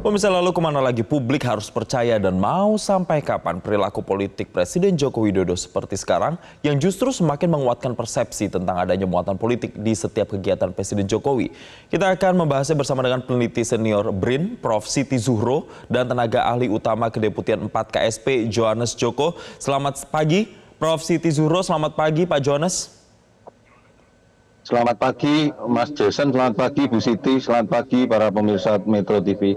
Pemirsa, lalu kemana lagi publik harus percaya dan mau sampai kapan perilaku politik Presiden Joko Widodo seperti sekarang yang justru semakin menguatkan persepsi tentang adanya muatan politik di setiap kegiatan Presiden Jokowi. Kita akan membahasnya bersama dengan peneliti senior BRIN, Prof. Siti Zuhro, dan tenaga ahli utama Kedeputian 4 KSP, Johannes Joko. Selamat pagi, Prof. Siti Zuhro. Selamat pagi, Pak Johannes. Selamat pagi, Mas Jason. Selamat pagi, Bu Siti. Selamat pagi, para pemirsa Metro TV.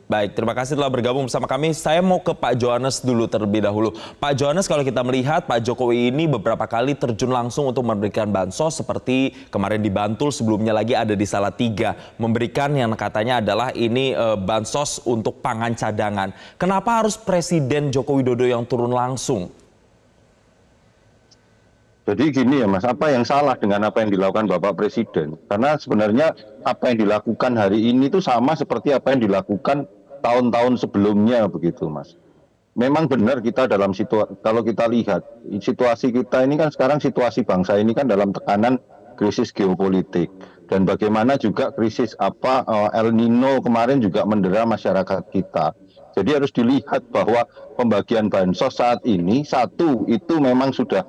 Baik, terima kasih telah bergabung bersama kami. Saya mau ke Pak Johannes dulu terlebih dahulu. Pak Johannes, kalau kita melihat Pak Jokowi ini beberapa kali terjun langsung untuk memberikan bansos seperti kemarin di Bantul, sebelumnya lagi ada di Salatiga. Memberikan yang katanya adalah ini bansos untuk pangan cadangan. Kenapa harus Presiden Joko Widodo yang turun langsung? Jadi gini ya Mas, apa yang salah dengan apa yang dilakukan Bapak Presiden? Karena sebenarnya apa yang dilakukan hari ini itu sama seperti apa yang dilakukan tahun-tahun sebelumnya begitu Mas. Memang benar kita dalam situasi, kalau kita lihat situasi kita ini kan sekarang situasi bangsa ini kan dalam tekanan krisis geopolitik. Dan bagaimana juga krisis El Nino kemarin juga mendera masyarakat kita. Jadi harus dilihat bahwa pembagian bansos saat ini, satu itu memang sudah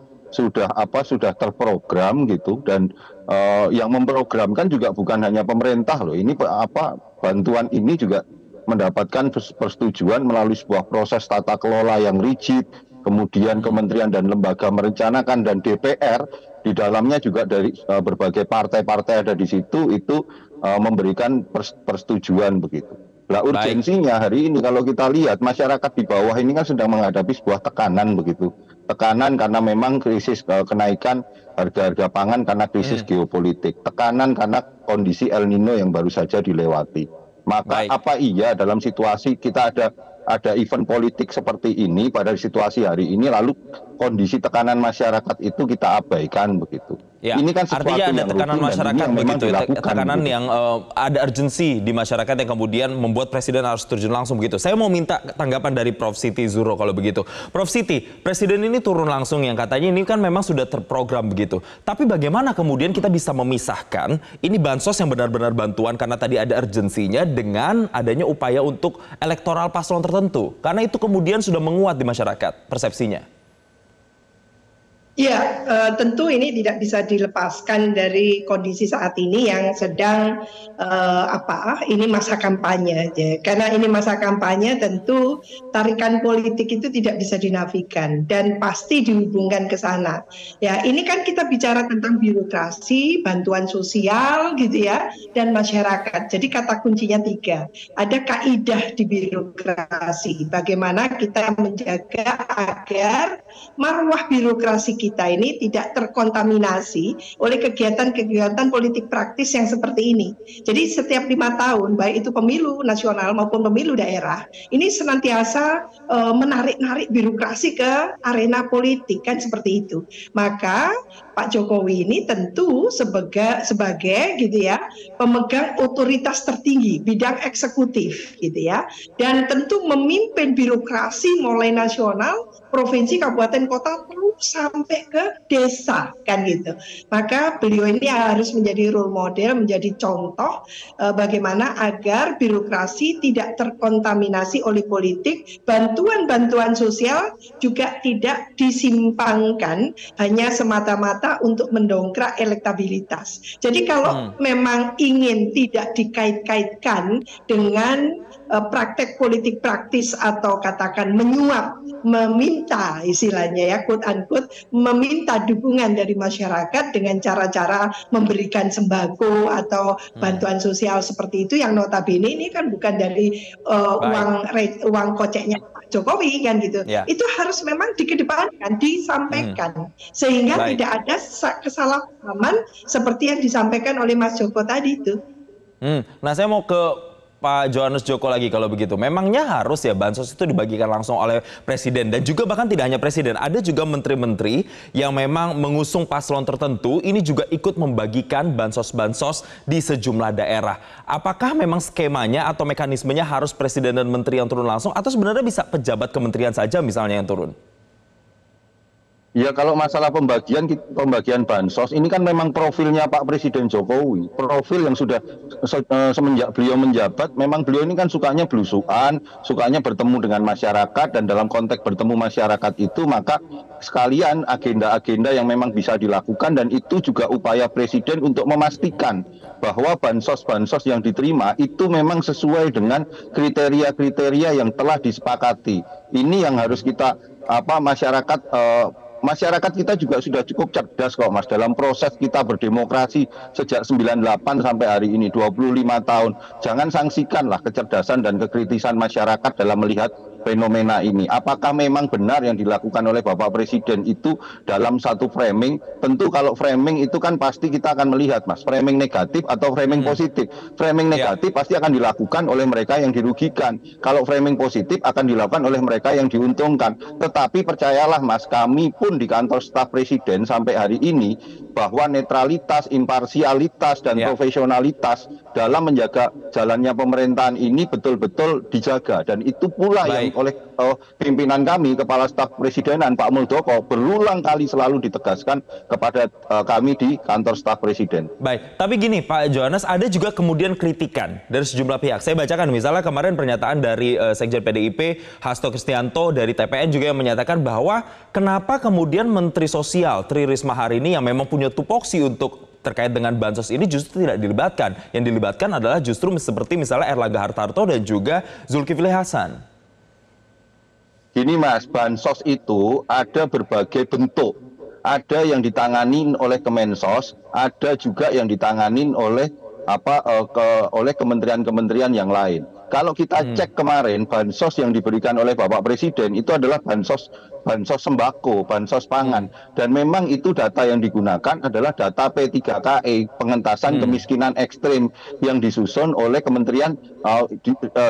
terprogram gitu, dan yang memprogramkan juga bukan hanya pemerintah loh. Ini bantuan ini juga mendapatkan persetujuan melalui sebuah proses tata kelola yang rigid, kemudian kementerian dan lembaga merencanakan, dan DPR di dalamnya juga dari berbagai partai-partai ada di situ itu memberikan persetujuan begitu. Nah, urgensinya hari ini kalau kita lihat masyarakat di bawah ini kan sedang menghadapi sebuah tekanan begitu. Tekanan karena memang krisis kenaikan harga-harga pangan karena krisis geopolitik. Tekanan karena kondisi El Nino yang baru saja dilewati. Maka apa iya dalam situasi kita ada event politik seperti ini pada situasi hari ini lalu kondisi tekanan masyarakat itu kita abaikan begitu. Ya, ini kan artinya ada tekanan masyarakat begitu, tekanan begitu. Yang ada urgensi di masyarakat yang kemudian membuat Presiden harus terjun langsung begitu. Saya mau minta tanggapan dari Prof. Siti Zuhro kalau begitu. Prof. Siti, Presiden ini turun langsung yang katanya ini kan memang sudah terprogram begitu. Tapi bagaimana kemudian kita bisa memisahkan ini bansos yang benar-benar bantuan karena tadi ada urgensinya dengan adanya upaya untuk elektoral paslon tertentu. Karena itu kemudian sudah menguat di masyarakat persepsinya. Ya, tentu ini tidak bisa dilepaskan dari kondisi saat ini yang sedang ini masa kampanye. Karena ini masa kampanye, tentu tarikan politik itu tidak bisa dinafikan dan pasti dihubungkan ke sana. Ya, ini kan kita bicara tentang birokrasi, bantuan sosial gitu ya, dan masyarakat. Jadi kata kuncinya 3. Ada kaidah di birokrasi. Bagaimana kita menjaga agar marwah birokrasi kita ini tidak terkontaminasi oleh kegiatan-kegiatan politik praktis yang seperti ini. Jadi setiap 5 tahun, baik itu pemilu nasional maupun pemilu daerah, ini senantiasa menarik-narik birokrasi ke arena politik, kan seperti itu. Maka Pak Jokowi ini tentu sebagai gitu ya, pemegang otoritas tertinggi bidang eksekutif gitu ya, dan tentu memimpin birokrasi mulai nasional, provinsi, kabupaten, kota, terus sampai ke desa kan gitu. Maka beliau ini harus menjadi role model, menjadi contoh bagaimana agar birokrasi tidak terkontaminasi oleh politik, bantuan-bantuan sosial juga tidak disimpangkan hanya semata-mata untuk mendongkrak elektabilitas. Jadi kalau memang ingin tidak dikait-kaitkan dengan praktek politik praktis atau katakan menyuap, meminta istilahnya ya, quote unquote, meminta dukungan dari masyarakat dengan cara-cara memberikan sembako atau bantuan sosial seperti itu yang notabene ini kan bukan dari uang koceknya Pak Jokowi kan gitu. Ya. Itu harus memang dikedepankan, disampaikan sehingga tidak ada kesalahpahaman seperti yang disampaikan oleh Mas Joko tadi itu. Nah, saya mau ke Pak Johannes Joko lagi kalau begitu. Memangnya harus ya bansos itu dibagikan langsung oleh Presiden, dan juga bahkan tidak hanya Presiden, ada juga menteri-menteri yang memang mengusung paslon tertentu ini juga ikut membagikan bansos-bansos di sejumlah daerah. Apakah memang skemanya atau mekanismenya harus Presiden dan menteri yang turun langsung, atau sebenarnya bisa pejabat kementerian saja misalnya yang turun? Ya kalau masalah pembagian bansos ini kan memang profilnya Pak Presiden Jokowi, profil yang sudah semenjak beliau menjabat, memang beliau ini kan sukanya belusukan, sukanya bertemu dengan masyarakat, dan dalam konteks bertemu masyarakat itu maka sekalian agenda-agenda yang memang bisa dilakukan, dan itu juga upaya Presiden untuk memastikan bahwa bansos-bansos yang diterima itu memang sesuai dengan kriteria-kriteria yang telah disepakati. Ini yang harus kita masyarakat kita juga sudah cukup cerdas kok Mas dalam proses kita berdemokrasi sejak 98 sampai hari ini 25 tahun. Jangan sangsikanlah kecerdasan dan kekritisan masyarakat dalam melihat fenomena ini. Apakah memang benar yang dilakukan oleh Bapak Presiden itu dalam satu framing? Tentu kalau framing itu kan pasti kita akan melihat Mas, framing negatif atau framing positif. Framing negatif pasti akan dilakukan oleh mereka yang dirugikan. Kalau framing positif akan dilakukan oleh mereka yang diuntungkan. Tetapi percayalah Mas, kami pun di kantor staf Presiden sampai hari ini bahwa netralitas, imparsialitas dan profesionalitas dalam menjaga jalannya pemerintahan ini betul-betul dijaga, dan itu pula yang oleh pimpinan kami, Kepala Staf Presidenan Pak Muldoko berulang kali selalu ditegaskan kepada kami di kantor staf Presiden. Baik, tapi gini Pak Johannes, ada juga kemudian kritikan dari sejumlah pihak. Saya bacakan misalnya kemarin pernyataan dari Sekjen PDIP Hasto Kristianto dari TPN juga yang menyatakan bahwa kenapa kemudian Menteri Sosial Tri Risma hari ini yang memang punya tupoksi untuk terkait dengan bansos ini justru tidak dilibatkan. Yang dilibatkan adalah justru seperti misalnya Erlangga Hartarto dan juga Zulkifli Hasan. Gini Mas, bansos itu ada berbagai bentuk. Ada yang ditangani oleh Kemensos, ada juga yang ditangani oleh oleh kementerian-kementerian yang lain. Kalau kita cek kemarin bansos yang diberikan oleh Bapak Presiden itu adalah bansos sembako, bansos pangan, dan memang itu data yang digunakan adalah data P3KE, pengentasan kemiskinan ekstrim yang disusun oleh kementerian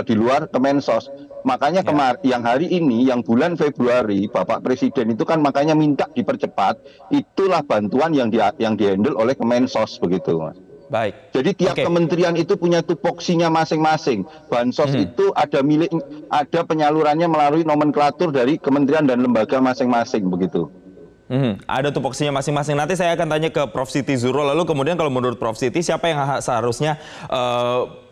di luar Kemensos. Makanya yang hari ini, yang bulan Februari, Bapak Presiden itu kan makanya minta dipercepat, itulah bantuan yang dihandle oleh Kemensos begitu, Mas. Baik. Jadi tiap kementerian itu punya tupoksinya masing-masing. Bansos itu ada penyalurannya melalui nomenklatur dari kementerian dan lembaga masing-masing begitu. Ada tupoksinya masing-masing. Nanti saya akan tanya ke Prof. Siti Zuro. Lalu kemudian kalau menurut Prof. Siti, siapa yang seharusnya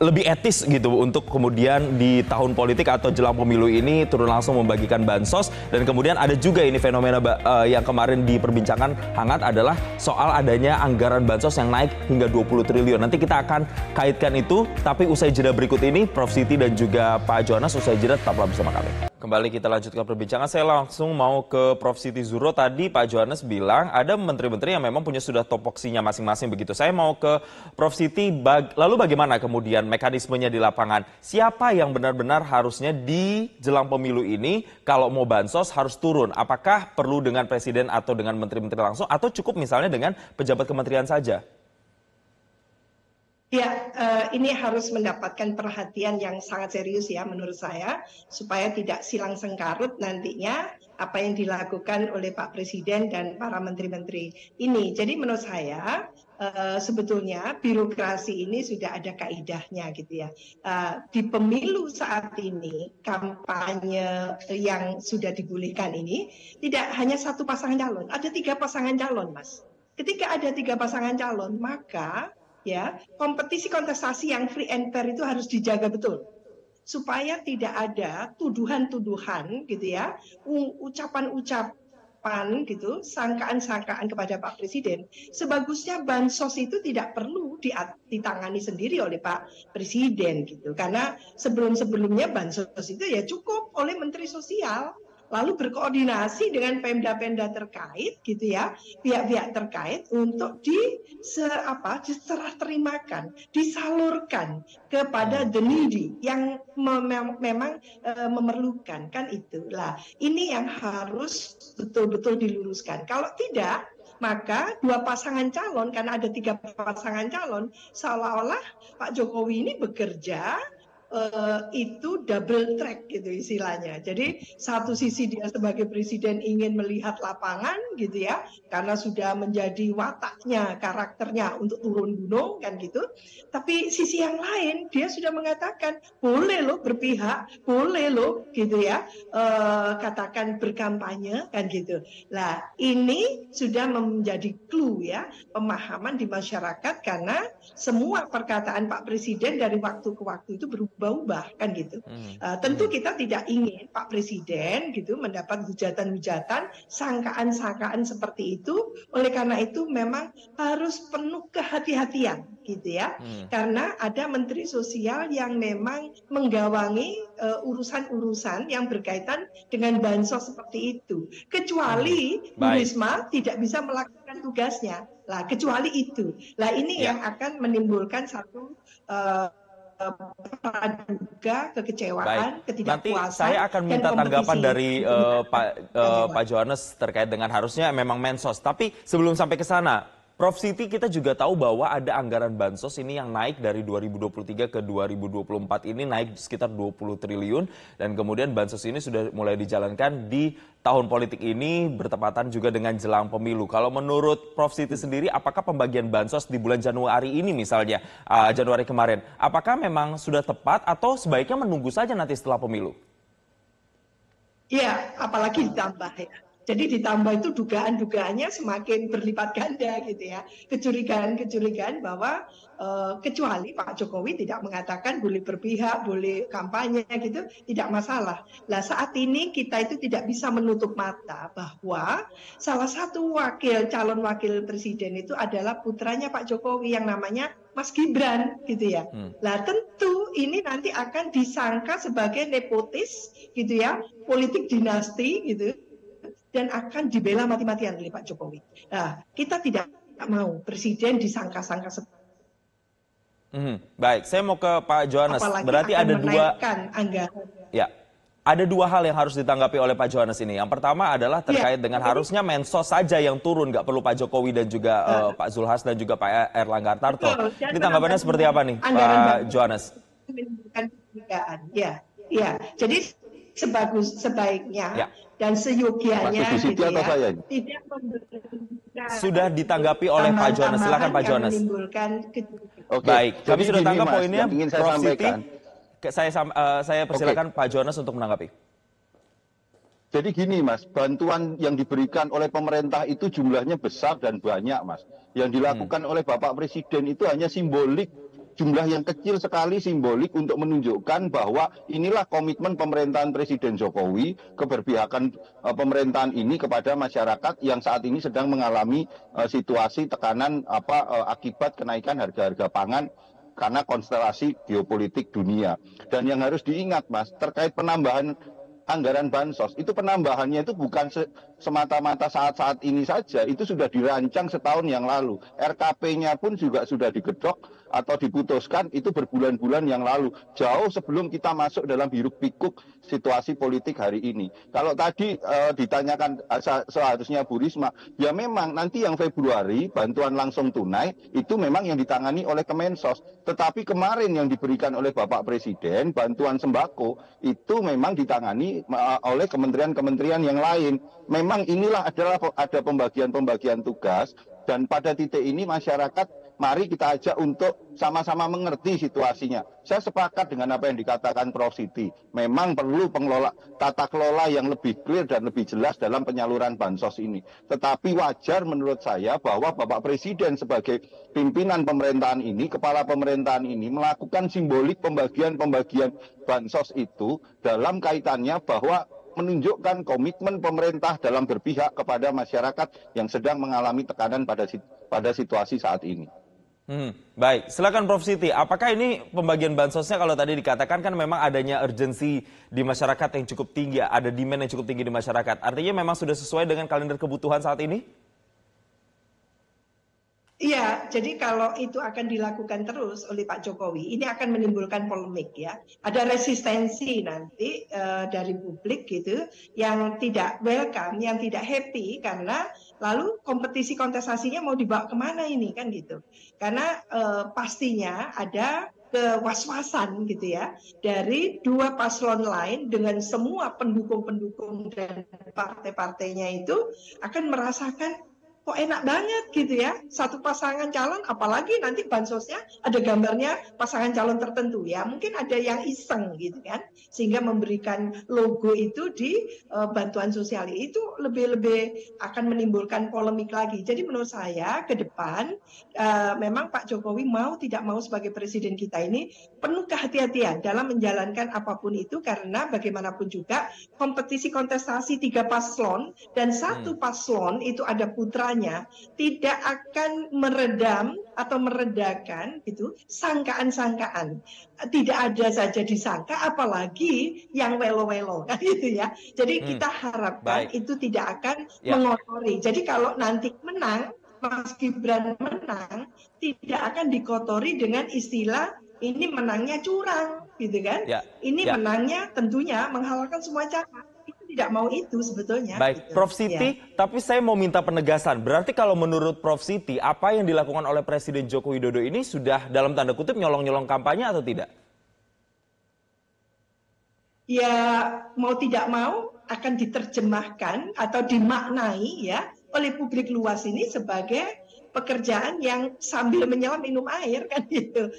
lebih etis gitu untuk kemudian di tahun politik atau jelang pemilu ini turun langsung membagikan bansos? Dan kemudian ada juga ini fenomena yang kemarin diperbincangkan hangat adalah soal adanya anggaran bansos yang naik hingga 20 triliun. Nanti kita akan kaitkan itu, tapi usai jeda berikut ini, Prof. Siti dan juga Pak Johannes, usai jeda tetaplah bersama kami. Kembali kita lanjutkan perbincangan. Saya langsung mau ke Prof. Siti Zuro. Tadi Pak Johannes bilang ada menteri-menteri yang memang punya sudah topoksinya masing-masing begitu. Saya mau ke Prof. Siti. Lalu bagaimana kemudian mekanismenya di lapangan? Siapa yang benar-benar harusnya di jelang pemilu ini kalau mau bansos harus turun? Apakah perlu dengan presiden atau dengan menteri-menteri langsung atau cukup misalnya dengan pejabat kementerian saja? Ya, ini harus mendapatkan perhatian yang sangat serius ya menurut saya, supaya tidak silang sengkarut nantinya apa yang dilakukan oleh Pak Presiden dan para menteri-menteri ini. Jadi menurut saya sebetulnya birokrasi ini sudah ada kaidahnya gitu ya. Di pemilu saat ini, kampanye yang sudah dibolehkan ini tidak hanya satu pasangan calon, ada 3 pasangan calon, Mas. Ketika ada 3 pasangan calon, maka ya, kompetisi kontestasi yang free and fair itu harus dijaga betul supaya tidak ada tuduhan-tuduhan gitu ya, ucapan-ucapan gitu, sangkaan-sangkaan kepada Pak Presiden. Sebagusnya bansos itu tidak perlu ditangani sendiri oleh Pak Presiden gitu, karena sebelum-sebelumnya bansos itu ya cukup oleh Menteri Sosial, lalu berkoordinasi dengan pemda-pemda terkait gitu ya, pihak-pihak terkait untuk diserah terimakan, disalurkan kepada the needy yang memang memerlukan, kan itulah. Ini yang harus betul-betul diluruskan. Kalau tidak, maka 2 pasangan calon, karena ada 3 pasangan calon, seolah-olah Pak Jokowi ini bekerja itu double track gitu istilahnya. Jadi satu sisi dia sebagai presiden ingin melihat lapangan gitu ya, karena sudah menjadi wataknya, karakternya untuk turun gunung kan gitu. Tapi sisi yang lain dia sudah mengatakan boleh loh berpihak, boleh loh gitu ya, katakan berkampanye kan gitu. Nah ini sudah menjadi clue ya, pemahaman di masyarakat, karena semua perkataan Pak Presiden dari waktu ke waktu itu berubah-ubah kan gitu. Tentu kita tidak ingin Pak Presiden gitu mendapat hujatan-hujatan, sangkaan-sangkaan seperti itu. Oleh karena itu memang harus penuh kehati-hatian gitu ya. Karena ada Menteri Sosial yang memang menggawangi urusan-urusan yang berkaitan dengan bansos seperti itu. Kecuali Bu Risma tidak bisa melakukan tugasnya. Lah kecuali itu. Lah ini yang akan menimbulkan satu praduga, kekecewaan, ketidakpuasan. Nanti saya akan minta tanggapan dari Pak Johannes terkait dengan harusnya memang Mensos. Tapi sebelum sampai ke sana, Prof. Siti, kita juga tahu bahwa ada anggaran bansos ini yang naik dari 2023 ke 2024 ini naik sekitar 20 triliun. Dan kemudian bansos ini sudah mulai dijalankan di tahun politik ini bertepatan juga dengan jelang pemilu. Kalau menurut Prof. Siti sendiri, apakah pembagian bansos di bulan Januari ini misalnya, Januari kemarin, apakah memang sudah tepat atau sebaiknya menunggu saja nanti setelah pemilu? Iya, apalagi ditambah ya. Jadi ditambah itu dugaan-dugaannya semakin berlipat ganda gitu ya. Kecurigaan-kecurigaan bahwa kecuali Pak Jokowi tidak mengatakan boleh berpihak, boleh kampanye gitu, tidak masalah. Nah saat ini kita itu tidak bisa menutup mata bahwa salah satu calon wakil presiden itu adalah putranya Pak Jokowi yang namanya Mas Gibran gitu ya. Nah tentu ini nanti akan disangka sebagai nepotis gitu ya, politik dinasti gitu, dan akan dibela mati-matian oleh Pak Jokowi. Nah, kita tidak mau presiden disangka-sangka seperti baik, saya mau ke Pak Johannes. Apalagi berarti akan ada dua anggaran. Ya. Ada dua hal yang harus ditanggapi oleh Pak Johannes ini. Yang pertama adalah terkait dengan harusnya Mensos saja yang turun, nggak perlu Pak Jokowi dan juga Pak Zulhas dan juga Pak Erlangga Hartarto. Ini tanggapannya seperti apa nih, Pak Johannes? Ya. Jadi sebaiknya dan seyogianya gitu ya, tidak memberikan. Sudah ditanggapi oleh Pak Johannes. Silakan Pak Johannes. Baik, kami sudah tangkap poinnya, Prof. Siti. Saya persilakan Pak Johannes untuk menanggapi. Jadi gini Mas, bantuan yang diberikan oleh pemerintah itu jumlahnya besar dan banyak Mas. Yang dilakukan oleh Bapak Presiden itu hanya simbolik. Jumlah yang kecil sekali simbolik untuk menunjukkan bahwa inilah komitmen pemerintahan Presiden Jokowi, keberpihakan pemerintahan ini kepada masyarakat yang saat ini sedang mengalami situasi tekanan akibat kenaikan harga-harga pangan karena konstelasi geopolitik dunia. Dan yang harus diingat Mas, terkait penambahan anggaran bansos, itu penambahannya itu bukan semata-mata saat-saat ini saja, itu sudah dirancang setahun yang lalu. RKP-nya pun juga sudah digedok atau diputuskan itu berbulan-bulan yang lalu, jauh sebelum kita masuk dalam hiruk-pikuk situasi politik hari ini. Kalau tadi ditanyakan seharusnya Bu Risma, ya memang nanti yang Februari bantuan langsung tunai itu memang yang ditangani oleh Kemensos. Tetapi kemarin yang diberikan oleh Bapak Presiden, bantuan sembako, itu memang ditangani oleh kementerian-kementerian yang lain. Memang inilah ada pembagian-pembagian tugas, dan pada titik ini masyarakat mari kita ajak untuk sama-sama mengerti situasinya. Saya sepakat dengan apa yang dikatakan Prof. Siti. Memang perlu tata kelola yang lebih clear dan lebih jelas dalam penyaluran bansos ini. Tetapi wajar menurut saya bahwa Bapak Presiden sebagai pimpinan pemerintahan ini, kepala pemerintahan ini melakukan simbolik pembagian-pembagian bansos itu dalam kaitannya bahwa menunjukkan komitmen pemerintah dalam berpihak kepada masyarakat yang sedang mengalami tekanan pada situasi saat ini. Baik, silakan Prof. Siti. Apakah ini pembagian bansosnya kalau tadi dikatakan kan memang adanya urgensi di masyarakat yang cukup tinggi, ada demand yang cukup tinggi di masyarakat. Artinya memang sudah sesuai dengan kalender kebutuhan saat ini? Iya, jadi kalau itu akan dilakukan terus oleh Pak Jokowi, ini akan menimbulkan polemik ya. Ada resistensi nanti dari publik gitu, yang tidak welcome, yang tidak happy, karena lalu kompetisi kontestasinya mau dibawa kemana ini kan gitu. Karena pastinya ada kewas-wasan gitu ya dari dua paslon lain dengan semua pendukung-pendukung dan partai-partainya itu akan merasakan kok enak banget gitu ya, satu pasangan calon, apalagi nanti bansosnya ada gambarnya pasangan calon tertentu ya, mungkin ada yang iseng gitu kan, sehingga memberikan logo itu di bantuan sosial itu lebih akan menimbulkan polemik lagi. Jadi menurut saya ke depan memang Pak Jokowi mau tidak mau sebagai presiden kita ini penuh kehati-hatian dalam menjalankan apapun itu, karena bagaimanapun juga kompetisi kontestasi 3 paslon dan satu paslon itu ada putra tidak akan meredam atau meredakan gitu sangkaan-sangkaan. Tidak ada saja disangka, apalagi yang welo-welo kan gitu ya. Jadi kita harapkan itu tidak akan mengotori. Jadi kalau nanti menang, Mas Gibran menang, tidak akan dikotori dengan istilah ini menangnya curang gitu kan. Ini menangnya tentunya menghalalkan semua cara. Tidak mau itu sebetulnya. Baik, Prof Siti, tapi saya mau minta penegasan. Berarti kalau menurut Prof Siti, apa yang dilakukan oleh Presiden Joko Widodo ini sudah dalam tanda kutip nyolong-nyolong kampanye atau tidak? Ya, mau tidak mau akan diterjemahkan atau dimaknai ya oleh publik luas ini sebagai pekerjaan yang sambil menyelam minum air kan gitu.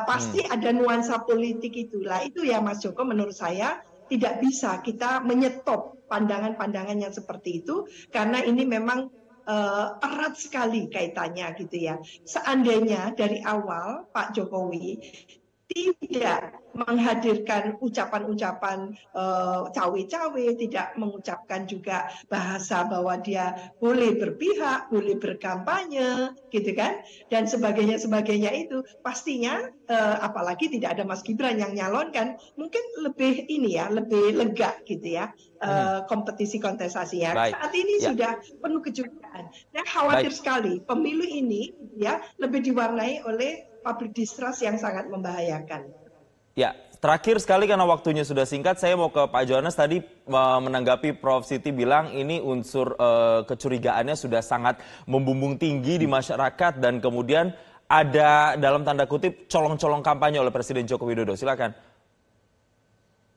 Pasti ada nuansa politik itulah. Itu ya Mas Joko, menurut saya tidak bisa kita menyetop pandangan-pandangan yang seperti itu, karena ini memang erat sekali kaitannya gitu ya. Seandainya dari awal Pak Jokowi tidak menghadirkan ucapan-ucapan cawe-cawe, tidak mengucapkan juga bahasa bahwa dia boleh berpihak, boleh berkampanye, gitu kan, dan sebagainya itu pastinya apalagi tidak ada Mas Gibran yang nyalonkan, mungkin lebih ini ya, lebih lega gitu ya kompetisi kontestasi ya. Saat ini sudah penuh kecurigaan. Saya khawatir sekali pemilu ini ya lebih diwarnai oleh public distrust yang sangat membahayakan. Ya, terakhir sekali karena waktunya sudah singkat, saya mau ke Pak Johannes tadi menanggapi Prof Siti bilang ini unsur kecurigaannya sudah sangat membumbung tinggi di masyarakat dan kemudian ada dalam tanda kutip colong-colong kampanye oleh Presiden Joko Widodo. Silakan.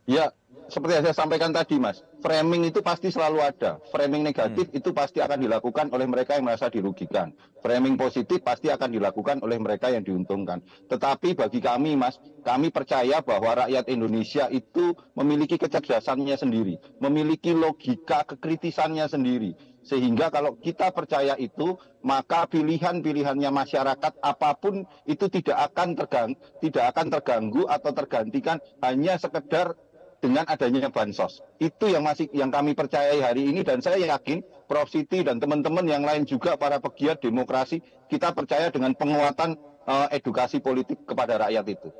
Ya, seperti yang saya sampaikan tadi, Mas, framing itu pasti selalu ada. Framing negatif itu pasti akan dilakukan oleh mereka yang merasa dirugikan. Framing positif pasti akan dilakukan oleh mereka yang diuntungkan. Tetapi bagi kami, Mas, kami percaya bahwa rakyat Indonesia itu memiliki kecerdasannya sendiri, memiliki logika kekritisannya sendiri. Sehingga kalau kita percaya itu, maka pilihan-pilihannya masyarakat apapun itu tidak akan terganggu atau tergantikan hanya sekedar dengan adanya bansos. Itu yang kami percayai hari ini, dan saya yakin Prof Siti dan teman-teman yang lain juga para pegiat demokrasi, kita percaya dengan penguatan edukasi politik kepada rakyat itu.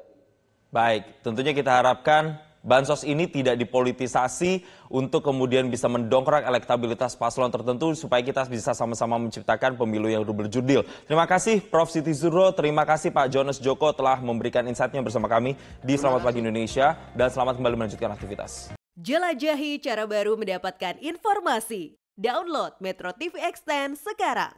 Baik, tentunya kita harapkan bansos ini tidak dipolitisasi untuk kemudian bisa mendongkrak elektabilitas paslon tertentu supaya kita bisa sama-sama menciptakan pemilu yang berjudil. Terima kasih Prof Siti Zuro, terima kasih Pak Johannes Joko telah memberikan insight-nya bersama kami di Selamat Pagi Indonesia, dan selamat kembali melanjutkan aktivitas. Jelajahi cara baru mendapatkan informasi. Download Metro TV Extend sekarang.